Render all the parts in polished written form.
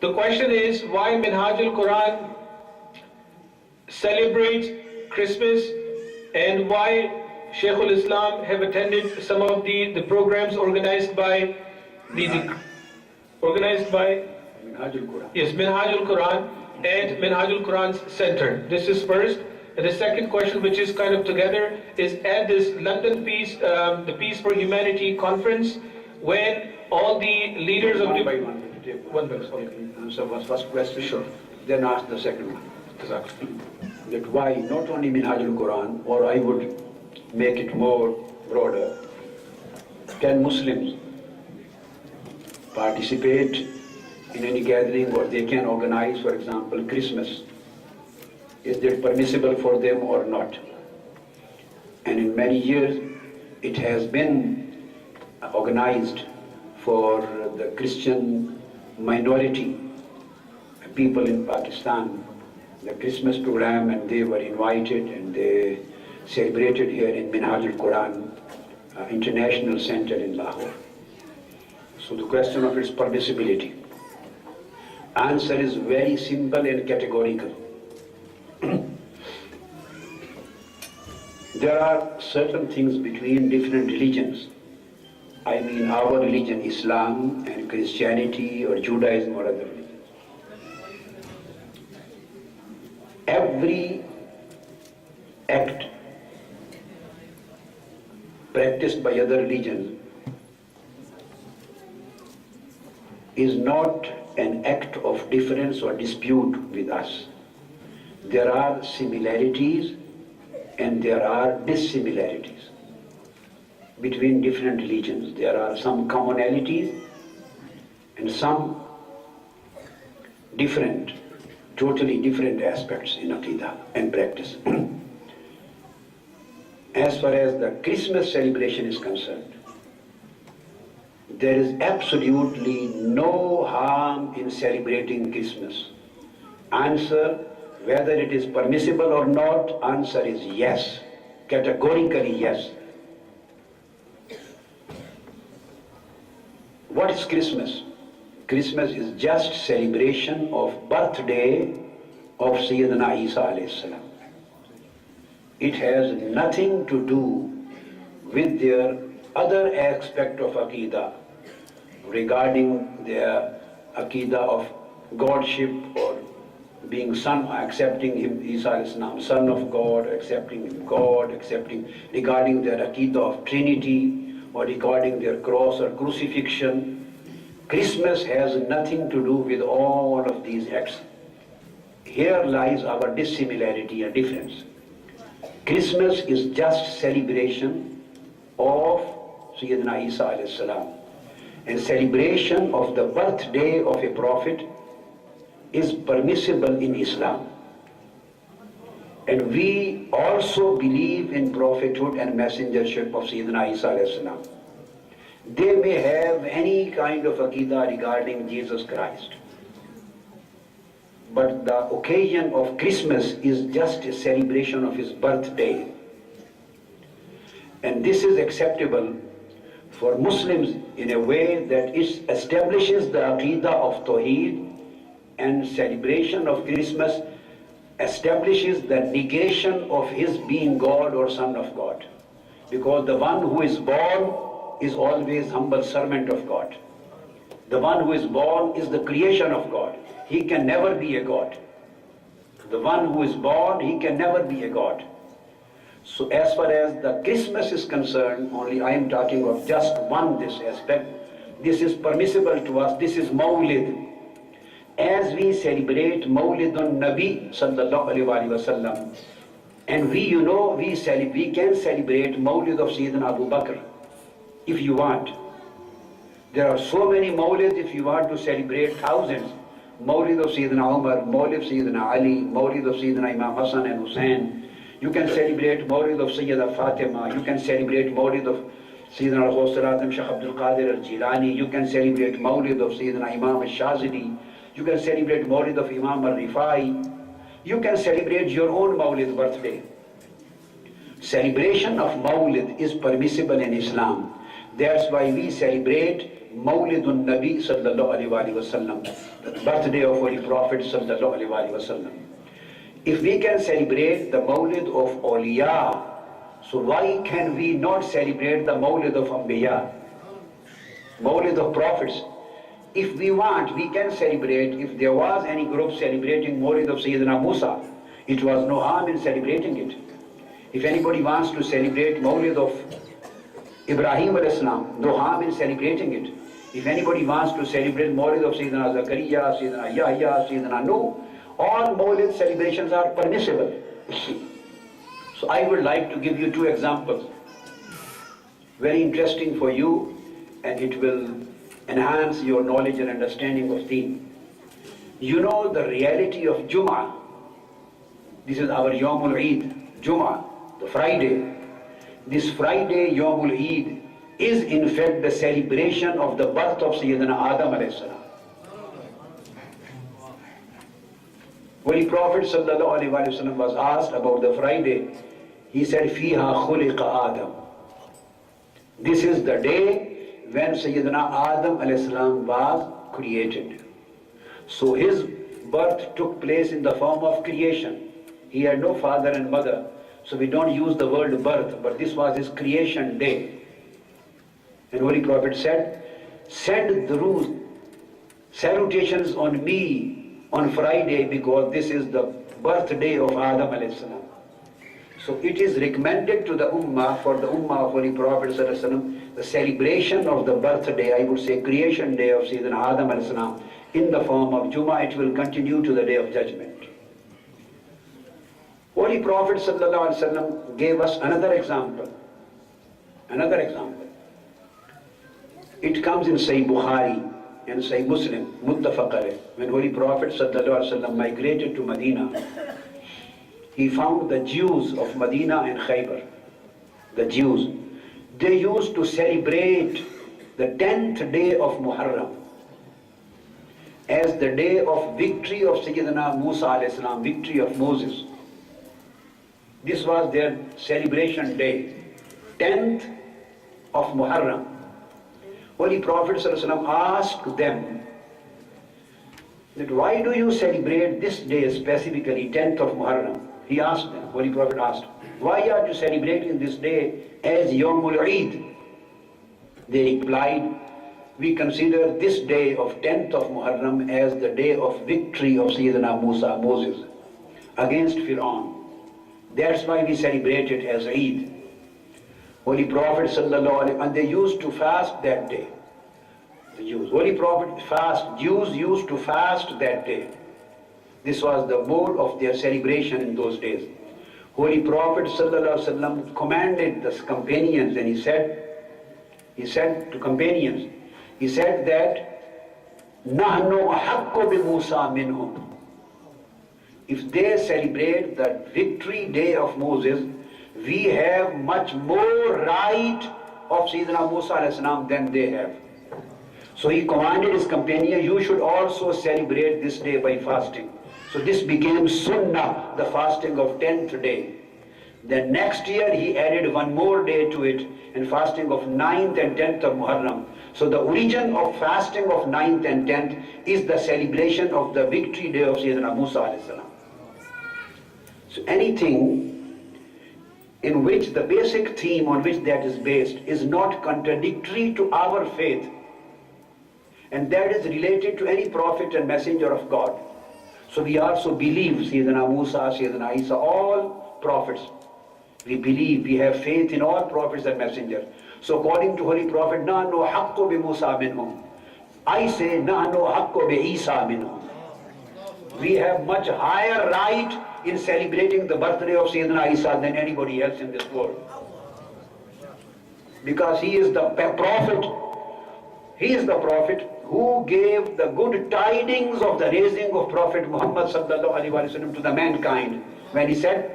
The question is, why Minhaj al-Quran celebrates Christmas, and why Shaykh al-Islam have attended some of the programs organized by Minhaj al-Quran. Yes, Minhaj al-Quran and Minhaj al-Quran's center. This is first. And the second question, which is kind of together, is at this London Peace, the Peace for Humanity conference, when all the leaders of one by one. Answer was first question, sure. Then ask the second one. Exactly. That why not only Minhaj al-Quran, or I would make it more broader, can Muslims participate in any gathering, or they can organize, for example, Christmas? Is that permissible for them or not? And in many years it has been organized for the Christian minority people in Pakistan, the Christmas program, and they were invited and they celebrated here in Minhaj al-Quran International Center in Lahore. So the question of its permissibility, answer is very simple and categorical. There are certain things between different religions. I mean our religion, Islam, and Christianity or Judaism or other religions. Every act practiced by other religions is not an act of difference or dispute with us. There are similarities and there are dissimilarities between different religions. There are some commonalities and some different, totally different aspects in Aqidah and practice. As far as the Christmas celebration is concerned, there is absolutely no harm in celebrating Christmas. Answer, whether it is permissible or not, answer is yes, categorically yes. What is Christmas? Christmas is just celebration of birthday of Sayyidina Isa alayhi salam. It has nothing to do with their other aspect of Aqidah regarding their Aqidah of Godship or being son, accepting him, Isa alayhi salam, son of God, accepting him God, accepting, regarding their Aqidah of Trinity or regarding their cross or crucifixion. Christmas has nothing to do with all of these acts. Here lies our dissimilarity and difference. Christmas is just celebration of Sayyidina Isa alayhi salam. And celebration of the birthday of a prophet is permissible in Islam. And we also believe in prophethood and messengership of Sayyidina Isa alayhi salam. They may have any kind of Aqidah regarding Jesus Christ. But the occasion of Christmas is just a celebration of his birthday. And this is acceptable for Muslims in a way that it establishes the Aqidah of Tahir, and celebration of Christmas establishes the negation of his being God or son of God. Because the one who is born is always humble servant of God. The one who is born is the creation of God. He can never be a God. The one who is born, he can never be a God. So as far as the Christmas is concerned, only I am talking of just this aspect. This is permissible to us. This is Mawlid. As we celebrate Mawlidun Nabi sallallahu alaihi wasallam, and we can celebrate Mawlid of Sayyidina Abu Bakr if you want. There are so many Mawlids if you want to celebrate thousands. Mawlid of Sayyidina Umar, Mawlid of Sayyidina Ali, Mawlid of Sayyidina Imam Hassan and Hussain. You can celebrate Mawlid of Sayyida Fatima. You can celebrate Mawlid of Sayyidina al-Ghawth Shaykh Abdul Qadir al-Jilani. You can celebrate Mawlid of Sayyidina Imam al-Shazili. You can celebrate Mawlid of Imam al-Rifai. You can celebrate your own Mawlid birthday. Celebration of Mawlid is permissible in Islam. That's why we celebrate Mawlidun Nabi sallallahu alaihi wasallam, the birthday of Holy Prophet sallallahu alaihi wasallam. If we can celebrate the Mawlid of Awliya, so why can we not celebrate the Mawlid of Anbiya, Mawlid of Prophets? If we want, we can celebrate. If there was any group celebrating Mawlid of Sayyidina Musa, it was no harm in celebrating it. If anybody wants to celebrate Mawlid of Ibrahim alayhis salam, no harm in celebrating it. If anybody wants to celebrate Mawlid of Sayyidina Zakaria, Sayyidina Yahya, Sayyidina Nuh, all Mawlid celebrations are permissible. So I would like to give you two examples, very interesting for you, and it will enhance your knowledge and understanding of deen. You know the reality of Jum'ah. This is our Yawmul Eid, Jum'ah, the Friday. This Friday, Yawmul Eid, is in fact the celebration of the birth of Sayyidina Adam alayhi salam. Holy Prophet sallallahu alaihi wasallam was asked about the Friday. He said, "Fiha khuliqa Adam." This is the day when Sayyidina Adam alayhi salam was created. So his birth took place in the form of creation. He had no father and mother, so we don't use the word birth, but this was his creation day. And Holy Prophet said, "Send durood, salutations on me on Friday, because this is the birthday of Adam alayhi salam." So it is recommended to the Ummah, for the Ummah of Holy Prophet sallallahu alaihi wasallam, the celebration of the birthday, I would say creation day of Sayyidina Adam alayhi salam, in the form of Jummah. It will continue to the Day of Judgment. Holy Prophet sallallahu alaihi wasallam gave us another example. Another example. It comes in Sahih Bukhari and Sahih Muslim, muttafaq alayh. When Holy Prophet sallallahu alaihi wasallam migrated to Medina, he found the Jews of Medina and Khaybar, the Jews, they used to celebrate the 10th day of Muharram as the day of victory of Sayyidina Musa alayhi salam, victory of Moses. This was their celebration day, 10th of Muharram. Holy Prophet ﷺ asked them that why do you celebrate this day specifically, 10th of Muharram? He asked them, Holy Prophet asked, why are you celebrating this day as Yawmul Eid? They replied, we consider this day of 10th of Muharram as the day of victory of Sayyidina Musa, Moses, against Fir'aun. That's why we celebrate it as Eid. Holy Prophet sallallahu alaihi wasallam, and they used to fast that day. The Jews, Holy Prophet fast, Jews used to fast that day. This was the mode of their celebration in those days. Holy Prophet sallallahu alaihi wasallam commanded the companions, and he said to companions, he said that nahnu ahaqqu bi Musa minhum. If they celebrate the victory day of Moses, we have much more right of Sayyidina Musa alayhi salam than they have. So he commanded his companion, you should also celebrate this day by fasting. So this became Sunnah, the fasting of 10th day. Then next year he added one more day to it, and fasting of 9th and 10th of Muharram. So the origin of fasting of 9th and 10th is the celebration of the victory day of Sayyidina Musa alayhi salam. So anything in which the basic theme on which that is based is not contradictory to our faith, and that is related to any prophet and messenger of God. So we also believe Sayyidina Musa, Sayyidina Isa, all prophets. We believe, we have faith in all prophets and messengers. So according to Holy Prophet, nahnu haqqu bi Musa minhum. I say, nahnu haqqu bi Isa minhum. We have much higher right in celebrating the birthday of Sayyidina Isa than anybody else in this world. Because he is the prophet. He is the prophet who gave the good tidings of the raising of Prophet Muhammad sallallahu alaihi wasallam to the mankind, when he said,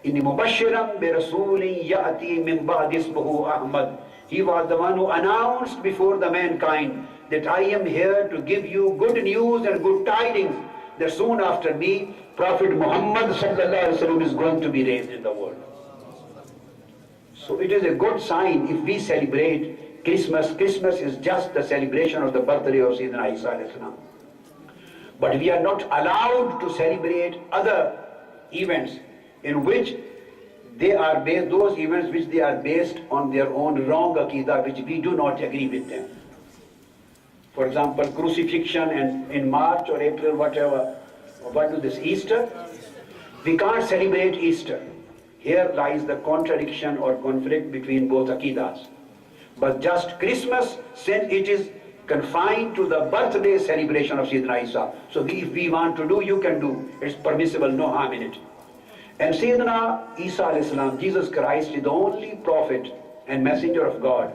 "Inni mubashiran bi rasulin ya'ti min ba'd ismuhu Ahmad." He was the one who announced before the mankind that I am here to give you good news and good tidings that soon after me, Prophet Muhammad sallallahu alaihi wasallam is going to be raised in the world. So it is a good sign if we celebrate Christmas. Christmas is just the celebration of the birthday of Sayyidina Isa alayhi salam. But we are not allowed to celebrate other events in which they are based, those events which they are based on their own wrong aqidah, which we do not agree with them. For example, crucifixion and in March or April, whatever. What is this, Easter? We can't celebrate Easter. Here lies the contradiction or conflict between both aqidas. But just Christmas, since it is confined to the birthday celebration of Sayyidina Isa. So if we want to do, you can do. It's permissible, no harm in it. And Sayyidina Isa alayhi salam, Jesus Christ, is the only prophet and messenger of God.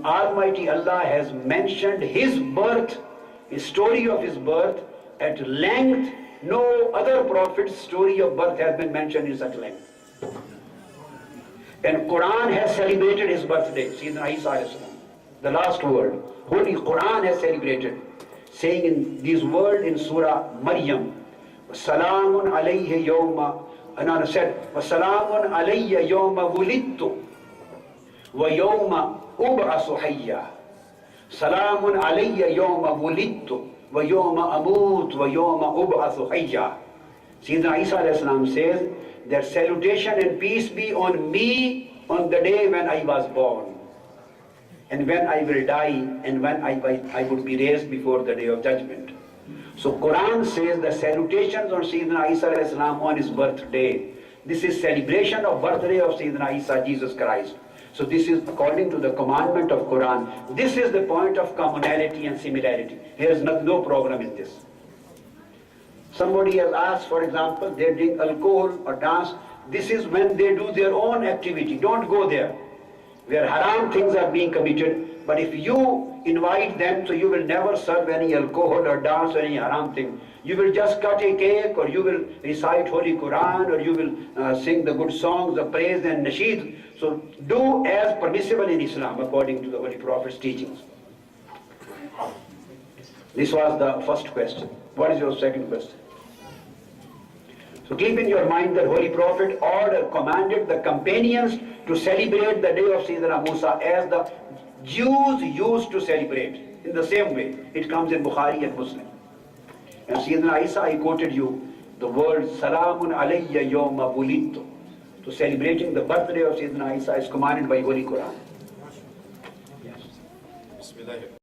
Almighty Allah has mentioned his birth, his story of his birth at length. No other prophet's story of birth has been mentioned in such length. And Quran has celebrated his birthday, Sayyidina Isa alayhi salam, the last word. Holy Quran has celebrated, saying in these words in Surah Maryam, Salamun alayhi yawma, Anana said, Salamun alayya yawma wulidtu, wa yawma ub'asu hayya. Salamun alayya yawma wulidtu, wa yawma amut, wa yawma ub'asu hayya. Sayyidina Isa alayhi salam says that salutation and peace be on me on the day when I was born, and when I will die, and when I would be raised before the day of judgment. So Quran says the salutations on Sayyidina Isa alayhi salam on his birthday. This is celebration of birthday of Sayyidina Isa, Jesus Christ. So this is according to the commandment of Quran. This is the point of commonality and similarity. There is no problem in this. Somebody has asked, for example, they drink alcohol or dance. This is when they do their own activity. Don't go there, where haram things are being committed. But if you invite them, so you will never serve any alcohol or dance or any haram thing. You will just cut a cake, or you will recite Holy Quran, or you will sing the good songs of praise and nasheed. So do as permissible in Islam according to the Holy Prophet's teachings. This was the first question. What is your second question? So keep in your mind that Holy Prophet commanded the companions to celebrate the day of Sayyidina Musa as the Jews used to celebrate. In the same way, it comes in Bukhari and Muslim. And Sayyidina Isa, I quoted you the word Salamun alayya yawma wulidtu. So celebrating the birthday of Sayyidina Isa is commanded by Holy Quran. Yes.